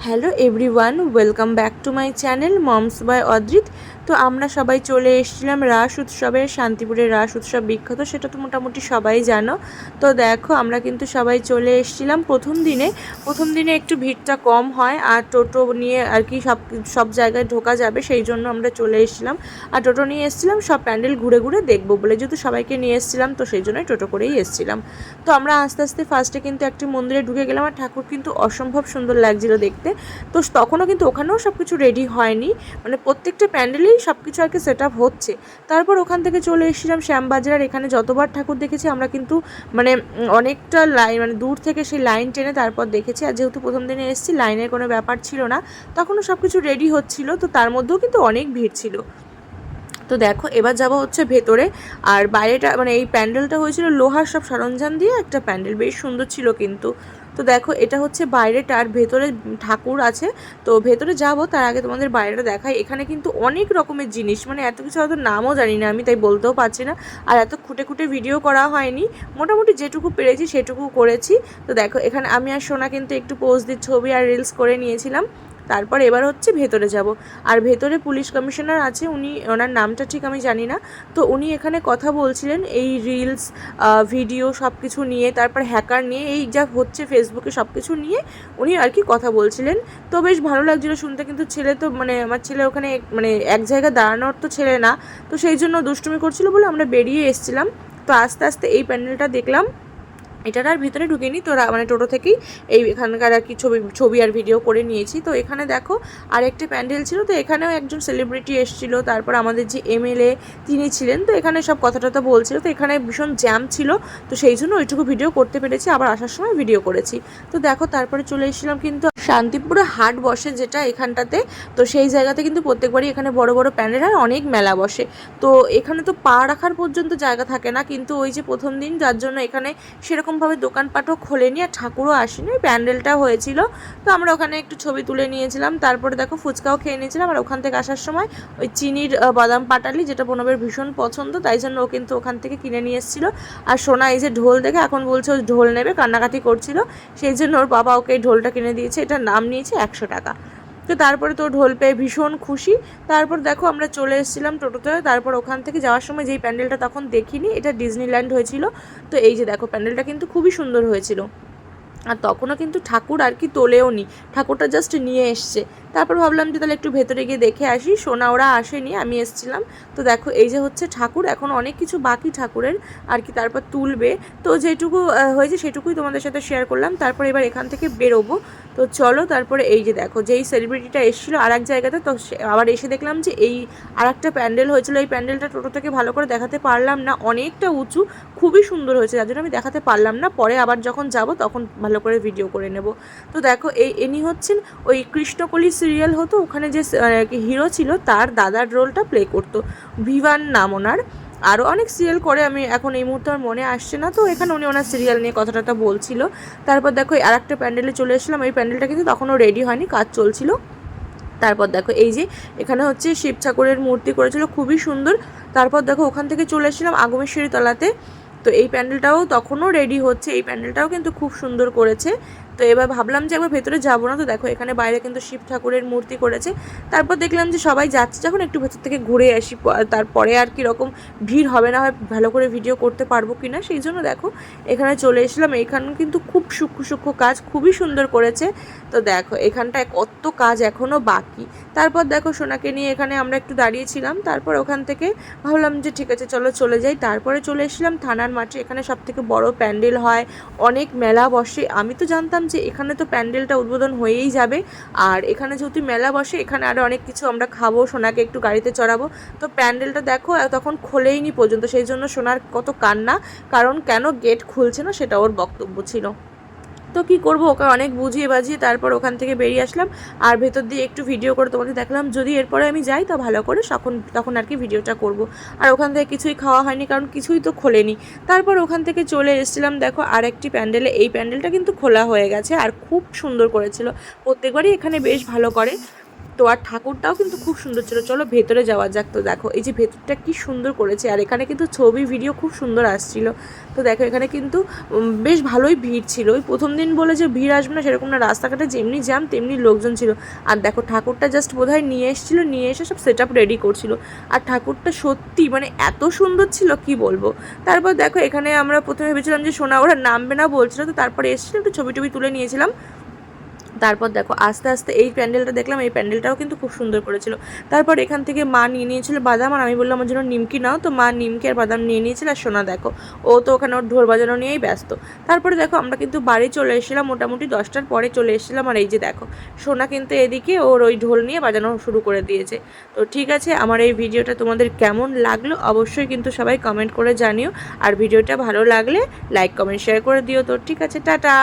Hello everyone, welcome back to my channel moms by Adrit. তো আমরা সবাই চলে এসেছিলাম রাস উৎসবের। শান্তিপুরের রাস উৎসব বিখ্যাত, সেটা তো মোটামুটি সবাই জানো। তো দেখো আমরা কিন্তু সবাই চলে এসেছিলাম। প্রথম দিনে একটু ভিড়টা কম হয়, আর টোটো নিয়ে আর কি সব জায়গায় ঢোকা যাবে সেই জন্য আমরা চলে এসেছিলাম। আর টোটো নিয়ে এসেছিলাম সব প্যান্ডেল ঘুরে ঘুরে দেখবো বলে, যেহেতু সবাইকে নিয়ে এসেছিলাম তো সেই জন্যই টোটো করেই এসেছিলাম। তো আমরা আস্তে আস্তে ফার্স্টে কিন্তু একটি মন্দিরে ঢুকে গেলাম, আর ঠাকুর কিন্তু অসম্ভব সুন্দর লাগছিল দেখতে। তো তখনও কিন্তু ওখানেও সব কিছু রেডি হয়নি, মানে প্রত্যেকটা প্যান্ডেলেই সব কিছু আর কি সেট আপ হচ্ছে। তারপর ওখান থেকে চলে এসেছিলাম শ্যামবাজার। এখানে যতবার ঠাকুর দেখেছি আমরা কিন্তু মানে অনেকটা লাইন, মানে দূর থেকে সেই লাইন টেনে তারপর দেখেছি। আর যেহেতু প্রথম দিনে এসেছি, লাইনের কোনো ব্যাপার ছিল না, তখনও সব কিছু রেডি হচ্ছিল, তো তার মধ্যেও কিন্তু অনেক ভিড় ছিল। তো দেখো এবার যাব হচ্ছে ভেতরে। আর বাইরেটা মানে এই প্যান্ডেলটা হয়েছিল লোহার সব সরঞ্জাম দিয়ে একটা প্যান্ডেল, বেশ সুন্দর ছিল কিন্তু। তো দেখো এটা হচ্ছে বাইরেটা, আর ভেতরে ঠাকুর আছে। তো ভেতরে যাব তার আগে তোমাদের বাইরেটা দেখাই। এখানে কিন্তু অনেক রকমের জিনিস, মানে এত কিছু হয়তো নামও জানি না আমি, তাই বলতেও পারছি না। আর এত খুঁটে খুঁটে ভিডিও করা হয়নি, মোটামুটি যেটুকু পেরেছি সেটুকু করেছি। তো দেখো এখানে আমি আর সোনা কিন্তু একটু পোজ দিয়ে ছবি আর রিলস করে নিয়েছিলাম। তারপর এবার হচ্ছে ভেতরে যাব। আর ভেতরে পুলিশ কমিশনার আছে, ওনার নামটা ঠিক আমি জানি না। তো উনি এখানে কথা বলছিলেন এই রিলস ভিডিও সব কিছু নিয়ে, তারপর হ্যাকার নিয়ে, এই যা হচ্ছে ফেসবুকে সব কিছু নিয়ে উনি আর কি কথা বলছিলেন। তো বেশ ভালো লাগছিলো শুনতে। কিন্তু ছেলে তো মানে আমার ছেলে ওখানে মানে এক জায়গায় দাঁড়ানোর তো ছেলে না, তো সেই জন্য দুষ্টুমি করছিল বলে আমরা বেরিয়ে এসেছিলাম। তো আস্তে আস্তে এই প্যান্ডেলটা দেখলাম। এটার আর ভিতরে ঢুকিনি, তো মানে টোটো থেকেই এই এখানকার আর কি ছবি আর ভিডিও করে নিয়েছি। তো এখানে দেখো আরেকটি প্যান্ডেল ছিল, তো এখানেও একজন সেলিব্রিটি এসেছিলো। তারপর আমাদের যে এমএলএ তিনি ছিলেন, তো এখানে সব কথা টথা বলছিল। তো এখানে ভীষণ জ্যাম ছিল, তো সেই জন্য ওইটুকু ভিডিও করতে পেরেছি, আবার আসার সময় ভিডিও করেছি। তো দেখো তারপরে চলে এসেছিলাম কিন্তু শান্তিপুরে হাট বসে যেটা এখানটাতে। তো সেই জায়গাতে কিন্তু প্রত্যেকবারই এখানে বড় বড় প্যান্ডেল আর অনেক মেলা বসে। তো এখানে তো পা রাখার পর্যন্ত জায়গা থাকে না, কিন্তু ওই যে প্রথম দিন যার জন্য এখানে সেরকমভাবে দোকানপাটও খোলেনি আর ঠাকুরও আসেনি, ওই প্যান্ডেলটা হয়েছিল। তো আমরা ওখানে একটু ছবি তুলে নিয়েছিলাম। তারপরে দেখো ফুচকাও খেয়ে নিয়েছিলাম। আর ওখান থেকে আসার সময় ওই চিনির বাদাম পাটালি, যেটা প্রণবের ভীষণ পছন্দ, তাই জন্য ও কিন্তু ওখান থেকে কিনে নিয়ে এসেছিলো। আর সোনা এই যে ঢোল দেখে এখন বলছে ও ঢোল নেবে, কান্নাকাটি করছিল, সেই জন্য ওর বাবা ওকে এই ঢোলটা কিনে দিয়েছে। এটার নাম নিয়েছে 100 টাকা। তো তারপরে তো ঢোল পেয়ে ভীষণ খুশি। তারপর দেখো আমরা চলে এসেছিলাম টোটোতে। তারপর ওখান থেকে যাওয়ার সময় যেই প্যান্ডেলটা তখন দেখিনি, এটা ডিজনিল্যান্ড হয়েছিল। তো এই যে দেখো প্যান্ডেলটা কিন্তু খুবই সুন্দর হয়েছিল। আর তখনও কিন্তু ঠাকুর আর কি তোলেও নি, ঠাকুরটা জাস্ট নিয়ে এসছে। তারপর ভাবলাম যে তাহলে একটু ভেতরে গিয়ে দেখে আসি। সোনা ওরা আসেনি, আমি এসেছিলাম। তো দেখো এই যে হচ্ছে ঠাকুর, এখন অনেক কিছু বাকি ঠাকুরের আর কি, তারপর তুলবে। তো যেটুকু হয়েছে সেটুকুই তোমাদের সাথে শেয়ার করলাম। তারপর এবার এখান থেকে বেরোবো। তো চলো তারপরে এই যে দেখো যেই সেলিব্রিটিটা এসেছিলো আর এক জায়গাতে, তো আবার এসে দেখলাম যে এই আর একটা প্যান্ডেল হয়েছিল। এই প্যান্ডেলটা টোটো থেকে ভালো করে দেখাতে পারলাম না, অনেকটা উঁচু, খুবই সুন্দর হয়েছে, যার জন্য আমি দেখাতে পারলাম না। পরে আবার যখন যাব তখন ভালো করে ভিডিও করে নেব। তো দেখো ইনি হচ্ছেন ওই কৃষ্ণকলি সিরিয়াল হতো, ওখানে যে হিরো ছিল তার দাদার রোলটা প্লে করতো, ভিভান নাম ওনার। আরও অনেক সিরিয়াল করে, আমি এখন এই মুহূর্তে আমার মনে আসছে না। তো এখানে উনি ওনার সিরিয়াল নিয়ে কথাটা বলছিল। তারপর দেখো আর একটা প্যান্ডেলে চলে এসেছিলাম। এই প্যান্ডেলটা কিন্তু তখনও রেডি হয়নি, কাজ চলছিল। তারপর দেখো এই যে এখানে হচ্ছে শিব ঠাকুরের মূর্তি করেছিল, খুবই সুন্দর। তারপর দেখো ওখান থেকে চলে এসেছিলাম আগমেশ্বরী তলাতে। তো এই প্যান্ডেলটাও তখনও রেডি হচ্ছে, এই প্যান্ডেলটাও কিন্তু খুব সুন্দর করেছে। তো এবার ভাবলাম যে একবার ভেতরে যাবো না। তো দেখো এখানে বাইরে কিন্তু শিব ঠাকুরের মূর্তি করেছে। তারপর দেখলাম যে সবাই যাচ্ছে যখন, একটু ভেতর থেকে ঘুরে আসি, তারপরে আর কীরকম ভিড় হবে না হয়, ভালো করে ভিডিও করতে পারবো কি না, সেই জন্য দেখো এখানে চলে এসেছিলাম। এখানে কিন্তু খুব সূক্ষ্ম সূক্ষ্ম কাজ, খুবই সুন্দর করেছে। তো দেখো এখানটায় কত কাজ এখনও বাকি। তারপর দেখো সোনাকে নিয়ে এখানে আমরা একটু দাঁড়িয়েছিলাম। তারপর ওখান থেকে ভাবলাম যে ঠিক আছে চলো চলে যাই। তারপরে চলে এসেছিলাম থানার মাঠে। এখানে সবথেকে বড় প্যান্ডেল হয়, অনেক মেলা বসে। আমি তো জানতাম যে এখানে তো প্যান্ডেলটা উদ্বোধন হয়েই যাবে, আর এখানে যেহেতু মেলা বসে এখানে আরও অনেক কিছু আমরা খাবো, সোনাকে একটু গাড়িতে চড়াবো। তো প্যান্ডেলটা দেখো তখন খোলেইনি পর্যন্ত, সেই জন্য সোনার কত কান্না, কারণ কেন গেট খুলছে না সেটা ওর বক্তব্য ছিল। তো কী করবো, ওকে অনেক বুঝিয়ে বাজিয়ে তারপর ওখান থেকে বেরিয়ে আসলাম। আর ভেতর দিয়ে একটু ভিডিও করে তোমাদের দেখলাম, যদি এরপরে আমি যাই তা ভালো করে তখন আর কি ভিডিওটা করব। আর ওখান থেকে কিছুই খাওয়া হয়নি, কারণ কিছুই তো খোলেনি। তারপর ওখান থেকে চলে এসেছিলাম দেখো আর একটি প্যান্ডেলে। এই প্যান্ডেলটা কিন্তু খোলা হয়ে গেছে আর খুব সুন্দর করেছিল, প্রত্যেকবারই এখানে বেশ ভালো করে। তো তো আর ঠাকুরটাও কিন্তু খুব সুন্দর ছিল। চলো ভেতরে যাওয়া যাক। তো দেখো এই যে ভেতরটা কি সুন্দর করেছে, আর এখানে কিন্তু ছবি ভিডিও খুব সুন্দর আসছিল। তো দেখো এখানে কিন্তু বেশ ভালোই ভিড় ছিল। ওই প্রথম দিন বলে যে ভিড় আসবে না সেরকম না, রাস্তাঘাটে যেমনি জ্যাম তেমনি লোকজন ছিল। আর দেখো ঠাকুরটা জাস্ট বোধহয় নিয়ে এসেছিলো, নিয়ে এসে সব সেট আপ রেডি করছিল। আর ঠাকুরটা সত্যি মানে এত সুন্দর ছিল কি বলবো। তারপর দেখো এখানে আমরা প্রথমে ভেবেছিলাম যে সোনা ওরা নামবে না বলছিল, তো তারপরে এসেছিলো, একটু ছবি টবি তুলে নিয়েছিলাম। তারপর দেখো আস্তে আস্তে এই প্যান্ডেলটা দেখলাম, এই প্যান্ডেলটাও কিন্তু খুব সুন্দর করেছিল। তারপর এখান থেকে মা নিয়ে নিয়েছিল বাদাম, আর আমি বললাম আমার জন্য নিমকি নাও, তো মা নিমকি আর বাদাম নিয়ে নিয়েছিল। আর সোনা দেখো ও তো ওখানে ওর ঢোল বাজানো নিয়েই ব্যস্ত। তারপরে দেখো আমরা কিন্তু বাড়ি চলে এসেছিলাম, মোটামুটি 10টার পরে চলে এসেছিলাম। আর এই যে দেখো সোনা কিন্তু এদিকে ওর ওই ঢোল নিয়ে বাজানো শুরু করে দিয়েছে। তো ঠিক আছে, আমার এই ভিডিওটা তোমাদের কেমন লাগলো অবশ্যই কিন্তু সবাই কমেন্ট করে জানিও, আর ভিডিওটা ভালো লাগলে লাইক কমেন্ট শেয়ার করে দিও। তো ঠিক আছে, টাটা।